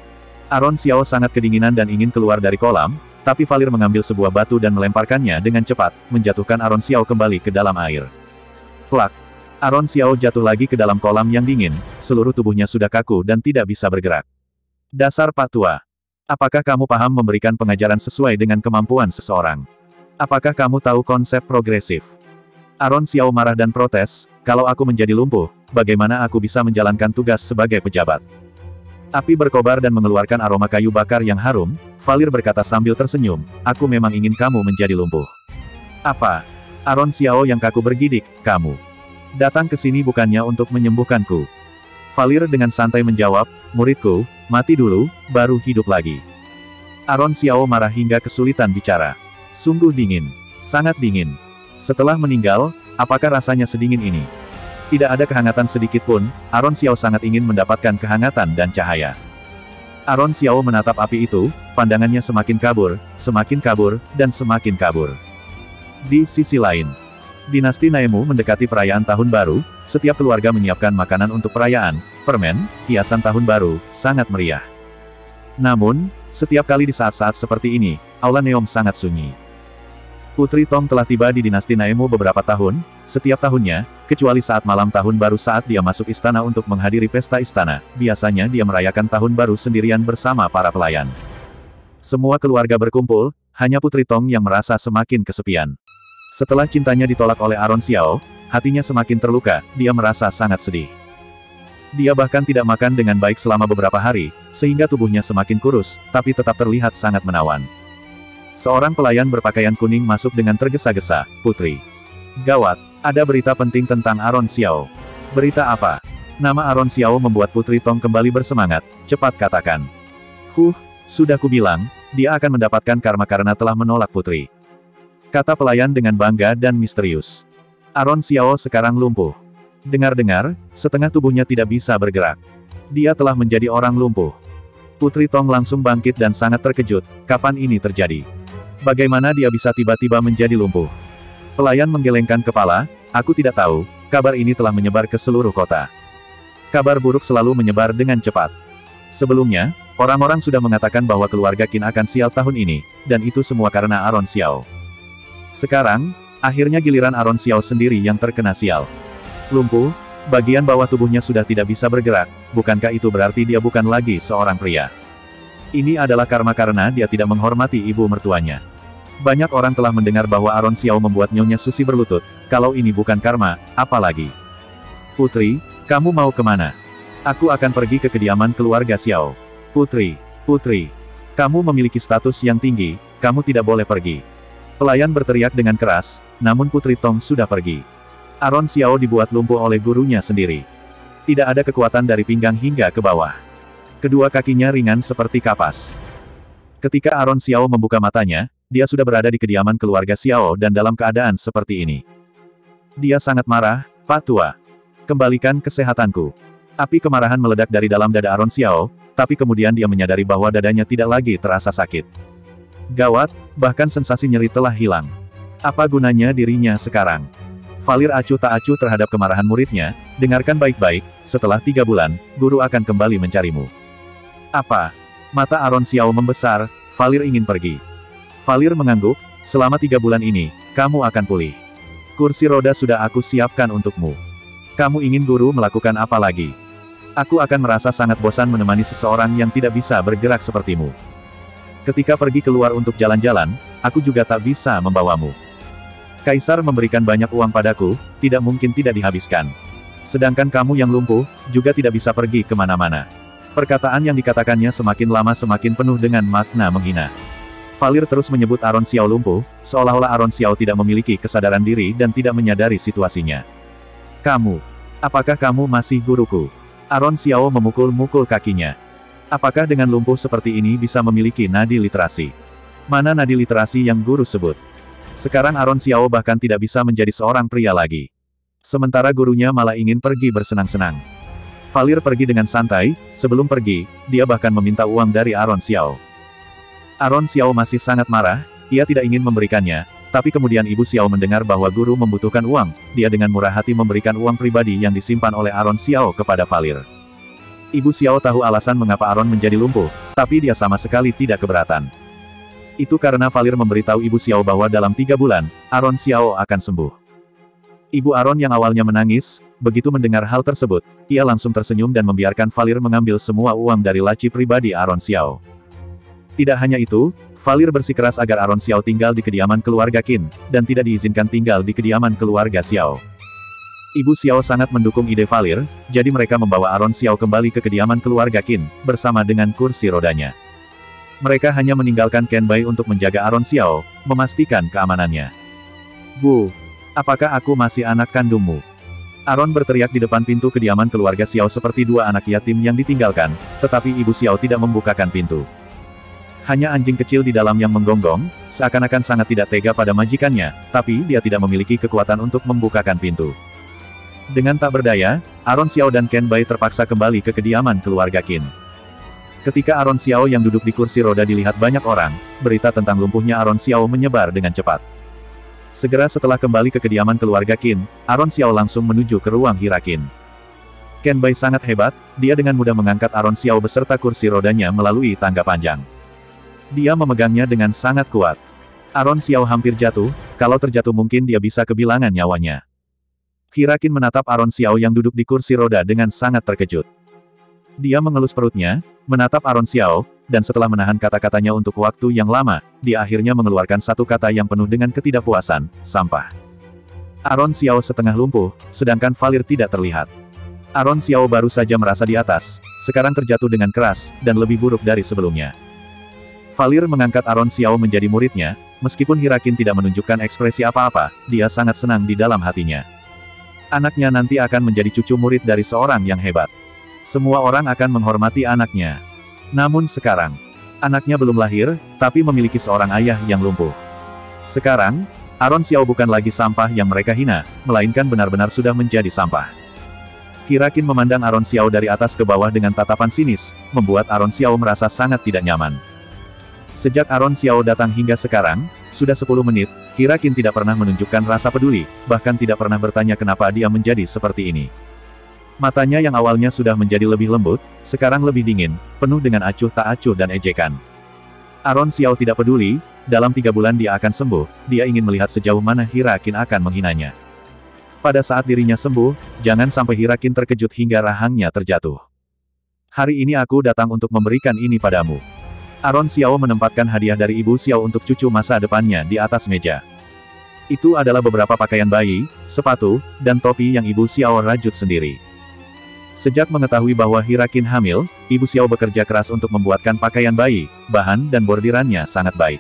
Aaron Xiao sangat kedinginan dan ingin keluar dari kolam, tapi Valir mengambil sebuah batu dan melemparkannya dengan cepat, menjatuhkan Aaron Xiao kembali ke dalam air. Plak. Aaron Xiao jatuh lagi ke dalam kolam yang dingin, seluruh tubuhnya sudah kaku dan tidak bisa bergerak. Dasar Pak Tua. Apakah kamu paham memberikan pengajaran sesuai dengan kemampuan seseorang? Apakah kamu tahu konsep progresif? Aaron Xiao marah dan protes, kalau aku menjadi lumpuh, bagaimana aku bisa menjalankan tugas sebagai pejabat? Api berkobar dan mengeluarkan aroma kayu bakar yang harum, Valir berkata sambil tersenyum, aku memang ingin kamu menjadi lumpuh. Apa? Aaron Xiao yang kaku bergidik, kamu datang ke sini bukannya untuk menyembuhkanku. Valir dengan santai menjawab, muridku, mati dulu, baru hidup lagi. Aaron Xiao marah hingga kesulitan bicara. Sungguh dingin. Sangat dingin. Setelah meninggal, apakah rasanya sedingin ini? Tidak ada kehangatan sedikit pun, Aaron Xiao sangat ingin mendapatkan kehangatan dan cahaya. Aaron Xiao menatap api itu, pandangannya semakin kabur, dan semakin kabur. Di sisi lain, Dinasti Naemu mendekati perayaan Tahun Baru, setiap keluarga menyiapkan makanan untuk perayaan, permen, hiasan Tahun Baru, sangat meriah. Namun, setiap kali di saat-saat seperti ini, Aula Neom sangat sunyi. Putri Tong telah tiba di dinasti Naemu beberapa tahun, setiap tahunnya, kecuali saat malam Tahun Baru saat dia masuk istana untuk menghadiri pesta istana, biasanya dia merayakan Tahun Baru sendirian bersama para pelayan. Semua keluarga berkumpul, hanya Putri Tong yang merasa semakin kesepian. Setelah cintanya ditolak oleh Aron Xiao, hatinya semakin terluka, dia merasa sangat sedih. Dia bahkan tidak makan dengan baik selama beberapa hari, sehingga tubuhnya semakin kurus, tapi tetap terlihat sangat menawan. Seorang pelayan berpakaian kuning masuk dengan tergesa-gesa, "Putri. Gawat, ada berita penting tentang Aron Xiao." "Berita apa?" Nama Aron Xiao membuat Putri Tong kembali bersemangat, "Cepat katakan." Sudah kubilang, dia akan mendapatkan karma karena telah menolak Putri," kata pelayan dengan bangga dan misterius. "Aron Xiao sekarang lumpuh. Dengar-dengar, setengah tubuhnya tidak bisa bergerak. Dia telah menjadi orang lumpuh." Putri Tong langsung bangkit dan sangat terkejut, kapan ini terjadi? Bagaimana dia bisa tiba-tiba menjadi lumpuh? Pelayan menggelengkan kepala, "Aku tidak tahu, kabar ini telah menyebar ke seluruh kota." Kabar buruk selalu menyebar dengan cepat. Sebelumnya, orang-orang sudah mengatakan bahwa keluarga Qin akan sial tahun ini, dan itu semua karena Aron Xiao. Sekarang, akhirnya giliran Aron Xiao sendiri yang terkena sial. Lumpuh, bagian bawah tubuhnya sudah tidak bisa bergerak, bukankah itu berarti dia bukan lagi seorang pria? Ini adalah karma karena dia tidak menghormati ibu mertuanya. Banyak orang telah mendengar bahwa Aron Xiao membuat Nyonya Susi berlutut, kalau ini bukan karma, apa lagi? "Putri, kamu mau kemana?" "Aku akan pergi ke kediaman keluarga Xiao." Putri, kamu memiliki status yang tinggi, kamu tidak boleh pergi." Pelayan berteriak dengan keras, namun Putri Tong sudah pergi. Aron Xiao dibuat lumpuh oleh gurunya sendiri. Tidak ada kekuatan dari pinggang hingga ke bawah. Kedua kakinya ringan seperti kapas. Ketika Aron Xiao membuka matanya, dia sudah berada di kediaman keluarga Xiao dan dalam keadaan seperti ini. Dia sangat marah, "Pak Tua. Kembalikan kesehatanku." Api kemarahan meledak dari dalam dada Aron Xiao, tapi kemudian dia menyadari bahwa dadanya tidak lagi terasa sakit. Gawat, bahkan sensasi nyeri telah hilang. Apa gunanya dirinya sekarang? Falir acuh tak acuh terhadap kemarahan muridnya, "Dengarkan baik-baik, setelah 3 bulan, guru akan kembali mencarimu." "Apa?" Mata Aron Xiao membesar, "Falir ingin pergi." Falir mengangguk, "Selama 3 bulan ini, kamu akan pulih. Kursi roda sudah aku siapkan untukmu. Kamu ingin guru melakukan apa lagi? Aku akan merasa sangat bosan menemani seseorang yang tidak bisa bergerak sepertimu. Ketika pergi keluar untuk jalan-jalan, aku juga tak bisa membawamu. Kaisar memberikan banyak uang padaku, tidak mungkin tidak dihabiskan. Sedangkan kamu yang lumpuh, juga tidak bisa pergi kemana-mana." Perkataan yang dikatakannya semakin lama semakin penuh dengan makna menghina. Falir terus menyebut Aron Xiao lumpuh, seolah-olah Aron Xiao tidak memiliki kesadaran diri dan tidak menyadari situasinya. Apakah kamu masih guruku?" Aron Xiao memukul-mukul kakinya. "Apakah dengan lumpuh seperti ini bisa memiliki nadi literasi? Mana nadi literasi yang guru sebut?" Sekarang Aron Xiao bahkan tidak bisa menjadi seorang pria lagi. Sementara gurunya malah ingin pergi bersenang-senang. Falir pergi dengan santai, sebelum pergi, dia bahkan meminta uang dari Aron Xiao. Aron Xiao masih sangat marah, ia tidak ingin memberikannya, tapi kemudian Ibu Xiao mendengar bahwa guru membutuhkan uang, dia dengan murah hati memberikan uang pribadi yang disimpan oleh Aron Xiao kepada Falir. Ibu Xiao tahu alasan mengapa Aron menjadi lumpuh, tapi dia sama sekali tidak keberatan. Itu karena Falir memberitahu Ibu Xiao bahwa dalam 3 bulan, Aron Xiao akan sembuh. Ibu Aron yang awalnya menangis, begitu mendengar hal tersebut, ia langsung tersenyum dan membiarkan Falir mengambil semua uang dari laci pribadi Aron Xiao. Tidak hanya itu, Falir bersikeras agar Aron Xiao tinggal di kediaman keluarga Qin, dan tidak diizinkan tinggal di kediaman keluarga Xiao. Ibu Xiao sangat mendukung ide Falir, jadi mereka membawa Aron Xiao kembali ke kediaman keluarga Qin, bersama dengan kursi rodanya. Mereka hanya meninggalkan Ken Bai untuk menjaga Aron Xiao, memastikan keamanannya. "Bu, apakah aku masih anak kandungmu?" Aron berteriak di depan pintu kediaman keluarga Xiao seperti 2 anak yatim yang ditinggalkan, tetapi Ibu Xiao tidak membukakan pintu. Hanya anjing kecil di dalam yang menggonggong, seakan-akan sangat tidak tega pada majikannya, tapi dia tidak memiliki kekuatan untuk membukakan pintu. Dengan tak berdaya, Aron Xiao dan Ken Bai terpaksa kembali ke kediaman keluarga Qin. Ketika Aron Xiao yang duduk di kursi roda dilihat banyak orang, berita tentang lumpuhnya Aron Xiao menyebar dengan cepat. Segera setelah kembali ke kediaman keluarga Qin, Aaron Xiao langsung menuju ke ruang Hirakin. Ken Bai sangat hebat, dia dengan mudah mengangkat Aaron Xiao beserta kursi rodanya melalui tangga panjang. Dia memegangnya dengan sangat kuat. Aaron Xiao hampir jatuh, kalau terjatuh mungkin dia bisa kehilangan nyawanya. Hirakin menatap Aaron Xiao yang duduk di kursi roda dengan sangat terkejut. Dia mengelus perutnya, menatap Aaron Xiao, dan setelah menahan kata-katanya untuk waktu yang lama, dia akhirnya mengeluarkan satu kata yang penuh dengan ketidakpuasan, sampah. Aaron Xiao setengah lumpuh, sedangkan Valir tidak terlihat. Aaron Xiao baru saja merasa di atas, sekarang terjatuh dengan keras, dan lebih buruk dari sebelumnya. Valir mengangkat Aaron Xiao menjadi muridnya, meskipun Hirakin tidak menunjukkan ekspresi apa-apa, dia sangat senang di dalam hatinya. Anaknya nanti akan menjadi cucu murid dari seorang yang hebat. Semua orang akan menghormati anaknya. Namun sekarang, anaknya belum lahir, tapi memiliki seorang ayah yang lumpuh. Sekarang, Aaron Xiao bukan lagi sampah yang mereka hina, melainkan benar-benar sudah menjadi sampah. Hirakin memandang Aaron Xiao dari atas ke bawah dengan tatapan sinis, membuat Aaron Xiao merasa sangat tidak nyaman. Sejak Aaron Xiao datang hingga sekarang, sudah 10 menit, Hirakin tidak pernah menunjukkan rasa peduli, bahkan tidak pernah bertanya kenapa dia menjadi seperti ini. Matanya yang awalnya sudah menjadi lebih lembut, sekarang lebih dingin, penuh dengan acuh tak acuh dan ejekan. Aaron Xiao tidak peduli, dalam 3 bulan dia akan sembuh, dia ingin melihat sejauh mana Hirakin akan menghinanya. Pada saat dirinya sembuh, jangan sampai Hirakin terkejut hingga rahangnya terjatuh. Hari ini aku datang untuk memberikan ini padamu. Aaron Xiao menempatkan hadiah dari Ibu Xiao untuk cucu masa depannya di atas meja. Itu adalah beberapa pakaian bayi, sepatu, dan topi yang Ibu Xiao rajut sendiri. Sejak mengetahui bahwa Hirakin hamil, Ibu Xiao bekerja keras untuk membuatkan pakaian bayi, bahan dan bordirannya sangat baik.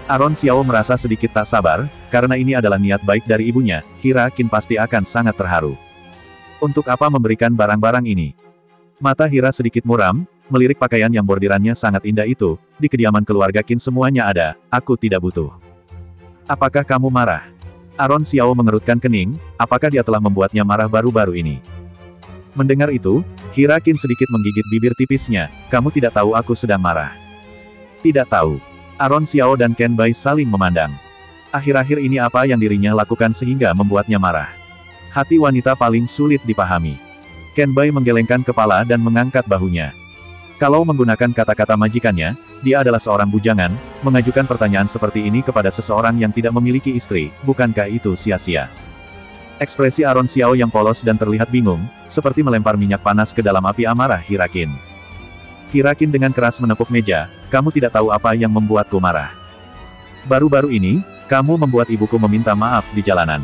Aaron Xiao merasa sedikit tak sabar, karena ini adalah niat baik dari ibunya, Hirakin pasti akan sangat terharu. Untuk apa memberikan barang-barang ini? Mata Hira sedikit muram, melirik pakaian yang bordirannya sangat indah itu, di kediaman keluarga Qin semuanya ada, aku tidak butuh. Apakah kamu marah? Aaron Xiao mengerutkan kening, apakah dia telah membuatnya marah baru-baru ini? Mendengar itu, Hirakin sedikit menggigit bibir tipisnya, kamu tidak tahu aku sedang marah. Tidak tahu. Aaron Xiao dan Ken Bai saling memandang. Akhir-akhir ini apa yang dirinya lakukan sehingga membuatnya marah? Hati wanita paling sulit dipahami. Ken Bai menggelengkan kepala dan mengangkat bahunya. Kalau menggunakan kata-kata majikannya, dia adalah seorang bujangan, mengajukan pertanyaan seperti ini kepada seseorang yang tidak memiliki istri, bukankah itu sia-sia? Ekspresi Aaron Xiao yang polos dan terlihat bingung, seperti melempar minyak panas ke dalam api amarah Hirakin. Hirakin dengan keras menepuk meja, kamu tidak tahu apa yang membuatku marah. Baru-baru ini, kamu membuat ibuku meminta maaf di jalanan.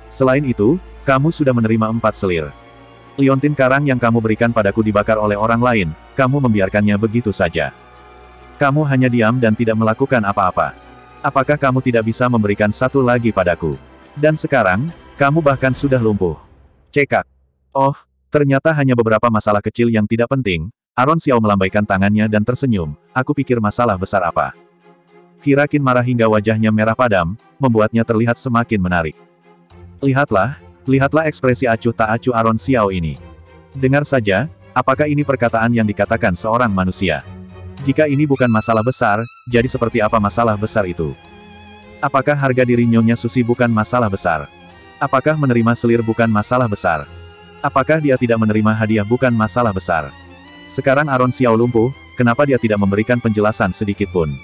Selain itu, kamu sudah menerima 4 selir. Liontin karang yang kamu berikan padaku dibakar oleh orang lain, kamu membiarkannya begitu saja. Kamu hanya diam dan tidak melakukan apa-apa. Apakah kamu tidak bisa memberikan satu lagi padaku? Dan sekarang, kamu bahkan sudah lumpuh. Cekak. Oh, ternyata hanya beberapa masalah kecil yang tidak penting. Aaron Xiao melambaikan tangannya dan tersenyum, aku pikir masalah besar apa. Hirakin marah hingga wajahnya merah padam, membuatnya terlihat semakin menarik. Lihatlah ekspresi acuh tak acuh Aaron Xiao ini. Dengar saja, apakah ini perkataan yang dikatakan seorang manusia? Jika ini bukan masalah besar, jadi seperti apa masalah besar itu? Apakah harga diri Nyonya Susi bukan masalah besar? Apakah menerima selir bukan masalah besar? Apakah dia tidak menerima hadiah bukan masalah besar? Sekarang Aaron Xiao lumpuh, kenapa dia tidak memberikan penjelasan sedikit pun?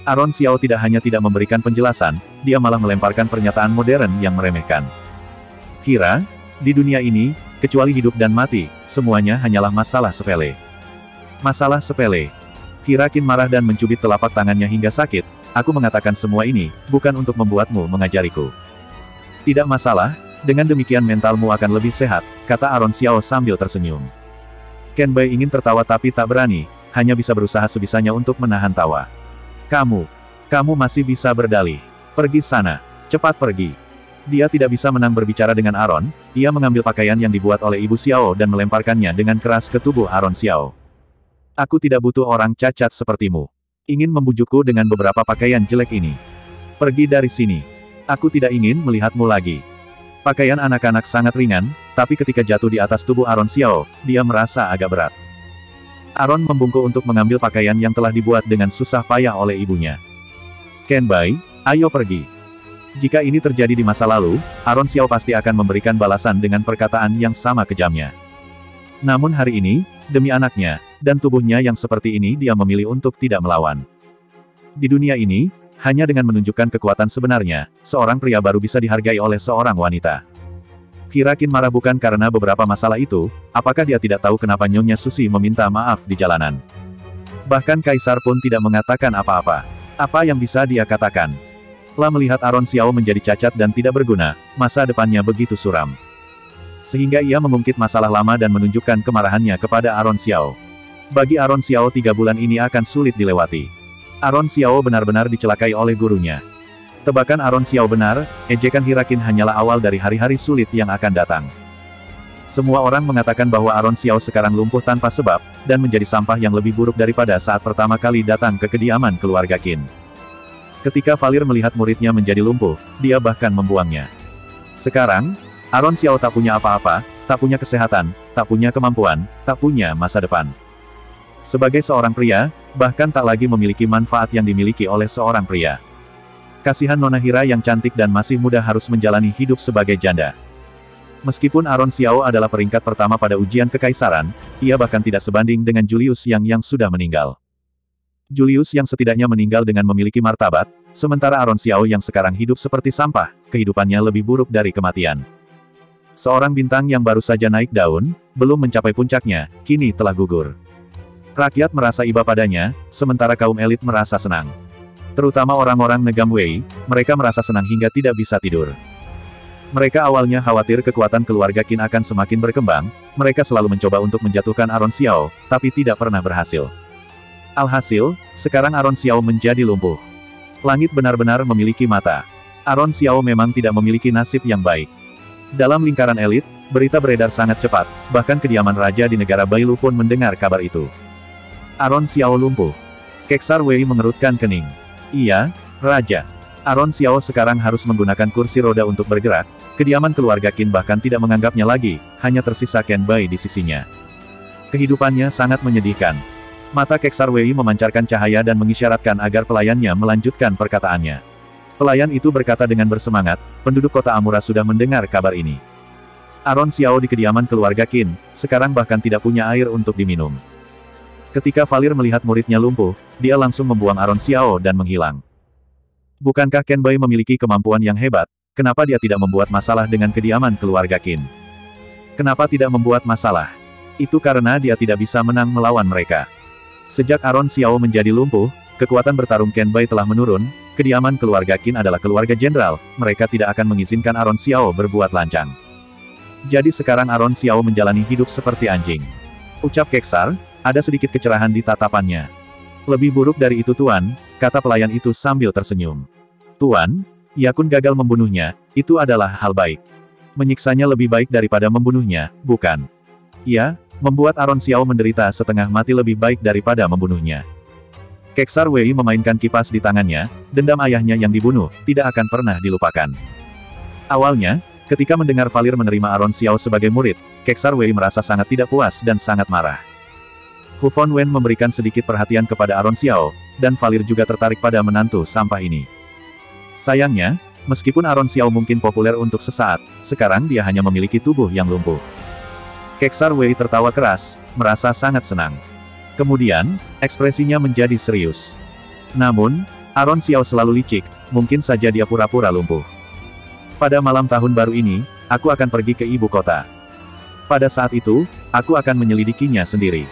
Aaron Xiao tidak hanya tidak memberikan penjelasan, dia malah melemparkan pernyataan modern yang meremehkan. Hira, di dunia ini, kecuali hidup dan mati, semuanya hanyalah masalah sepele. Masalah sepele. Hirakin marah dan mencubit telapak tangannya hingga sakit, aku mengatakan semua ini, bukan untuk membuatmu mengajariku. Tidak masalah, dengan demikian mentalmu akan lebih sehat, kata Aaron Xiao sambil tersenyum. Ken Bai ingin tertawa tapi tak berani, hanya bisa berusaha sebisanya untuk menahan tawa. Kamu masih bisa berdalih. Pergi sana. Cepat pergi. Dia tidak bisa menang berbicara dengan Aaron, ia mengambil pakaian yang dibuat oleh Ibu Xiao dan melemparkannya dengan keras ke tubuh Aaron Xiao. Aku tidak butuh orang cacat sepertimu. Ingin membujukku dengan beberapa pakaian jelek ini. Pergi dari sini. Aku tidak ingin melihatmu lagi. Pakaian anak-anak sangat ringan, tapi ketika jatuh di atas tubuh Aaron Xiao, dia merasa agak berat. Aaron membungkuk untuk mengambil pakaian yang telah dibuat dengan susah payah oleh ibunya. Ken Bai, Ayo pergi. Jika ini terjadi di masa lalu, Aron Xiao pasti akan memberikan balasan dengan perkataan yang sama kejamnya. Namun hari ini, demi anaknya, dan tubuhnya yang seperti ini dia memilih untuk tidak melawan. Di dunia ini, hanya dengan menunjukkan kekuatan sebenarnya, seorang pria baru bisa dihargai oleh seorang wanita. Hirakin marah bukan karena beberapa masalah itu, apakah dia tidak tahu kenapa Nyonya Susi meminta maaf di jalanan. Bahkan Kaisar pun tidak mengatakan apa-apa. Apa yang bisa dia katakan? Setelah melihat Aron Xiao menjadi cacat dan tidak berguna, masa depannya begitu suram. Sehingga ia mengungkit masalah lama dan menunjukkan kemarahannya kepada Aron Xiao. Bagi Aron Xiao 3 bulan ini akan sulit dilewati. Aron Xiao benar-benar dicelakai oleh gurunya. Tebakan Aron Xiao benar, ejekan Hirakin hanyalah awal dari hari-hari sulit yang akan datang. Semua orang mengatakan bahwa Aron Xiao sekarang lumpuh tanpa sebab, dan menjadi sampah yang lebih buruk daripada saat pertama kali datang ke kediaman keluarga Qin. Ketika Valir melihat muridnya menjadi lumpuh, dia bahkan membuangnya. Sekarang, Aron Xiao tak punya apa-apa, tak punya kesehatan, tak punya kemampuan, tak punya masa depan. Sebagai seorang pria, bahkan tak lagi memiliki manfaat yang dimiliki oleh seorang pria. Kasihan Nona Hira yang cantik dan masih muda harus menjalani hidup sebagai janda. Meskipun Aron Xiao adalah peringkat pertama pada ujian kekaisaran, ia bahkan tidak sebanding dengan Julius yang sudah meninggal. Julius yang setidaknya meninggal dengan memiliki martabat, sementara Aron Xiao yang sekarang hidup seperti sampah, kehidupannya lebih buruk dari kematian. Seorang bintang yang baru saja naik daun, belum mencapai puncaknya, kini telah gugur. Rakyat merasa iba padanya, sementara kaum elit merasa senang. Terutama orang-orang Negam Wei, mereka merasa senang hingga tidak bisa tidur. Mereka awalnya khawatir kekuatan keluarga Qin akan semakin berkembang, mereka selalu mencoba untuk menjatuhkan Aron Xiao, tapi tidak pernah berhasil. Alhasil, sekarang Aron Xiao menjadi lumpuh. Langit benar-benar memiliki mata. Aron Xiao memang tidak memiliki nasib yang baik. Dalam lingkaran elit, berita beredar sangat cepat, bahkan kediaman raja di negara Bailu pun mendengar kabar itu. Aron Xiao lumpuh. Keksar Wei mengerutkan kening. Iya, Raja. Aron Xiao sekarang harus menggunakan kursi roda untuk bergerak, kediaman keluarga Qin bahkan tidak menganggapnya lagi, hanya tersisa Ken Bai di sisinya. Kehidupannya sangat menyedihkan. Mata Keksar Wei memancarkan cahaya dan mengisyaratkan agar pelayannya melanjutkan perkataannya. Pelayan itu berkata dengan bersemangat, penduduk kota Amura sudah mendengar kabar ini. Aron Xiao di kediaman keluarga Qin, sekarang bahkan tidak punya air untuk diminum. Ketika Valir melihat muridnya lumpuh, dia langsung membuang Aron Xiao dan menghilang. Bukankah Ken Bai memiliki kemampuan yang hebat, kenapa dia tidak membuat masalah dengan kediaman keluarga Qin? Kenapa tidak membuat masalah? Itu karena dia tidak bisa menang melawan mereka. Sejak Aron Xiao menjadi lumpuh, kekuatan bertarung Ken Bai telah menurun, kediaman keluarga Qin adalah keluarga jenderal, mereka tidak akan mengizinkan Aron Xiao berbuat lancang. Jadi sekarang Aron Xiao menjalani hidup seperti anjing. Ucap Keksar, ada sedikit kecerahan di tatapannya. Lebih buruk dari itu Tuan, kata pelayan itu sambil tersenyum. Tuan, Yakun gagal membunuhnya, itu adalah hal baik. Menyiksanya lebih baik daripada membunuhnya, bukan? Ya, membuat Aron Xiao menderita setengah mati lebih baik daripada membunuhnya. Keksar Wei memainkan kipas di tangannya, dendam ayahnya yang dibunuh, tidak akan pernah dilupakan. Awalnya, ketika mendengar Valir menerima Aron Xiao sebagai murid, Keksar Wei merasa sangat tidak puas dan sangat marah. Hu Fon Wen memberikan sedikit perhatian kepada Aron Xiao, dan Valir juga tertarik pada menantu sampah ini. Sayangnya, meskipun Aron Xiao mungkin populer untuk sesaat, sekarang dia hanya memiliki tubuh yang lumpuh. Keksar Wei tertawa keras, merasa sangat senang. Kemudian, ekspresinya menjadi serius. Namun, Aron Xiao selalu licik, mungkin saja dia pura-pura lumpuh. Pada malam tahun baru ini, aku akan pergi ke ibu kota. Pada saat itu, aku akan menyelidikinya sendiri.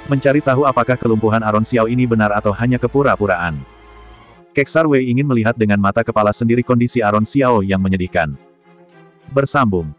Mencari tahu apakah kelumpuhan Aron Xiao ini benar atau hanya kepura-puraan. Keksar Wei ingin melihat dengan mata kepala sendiri kondisi Aron Xiao yang menyedihkan. Bersambung.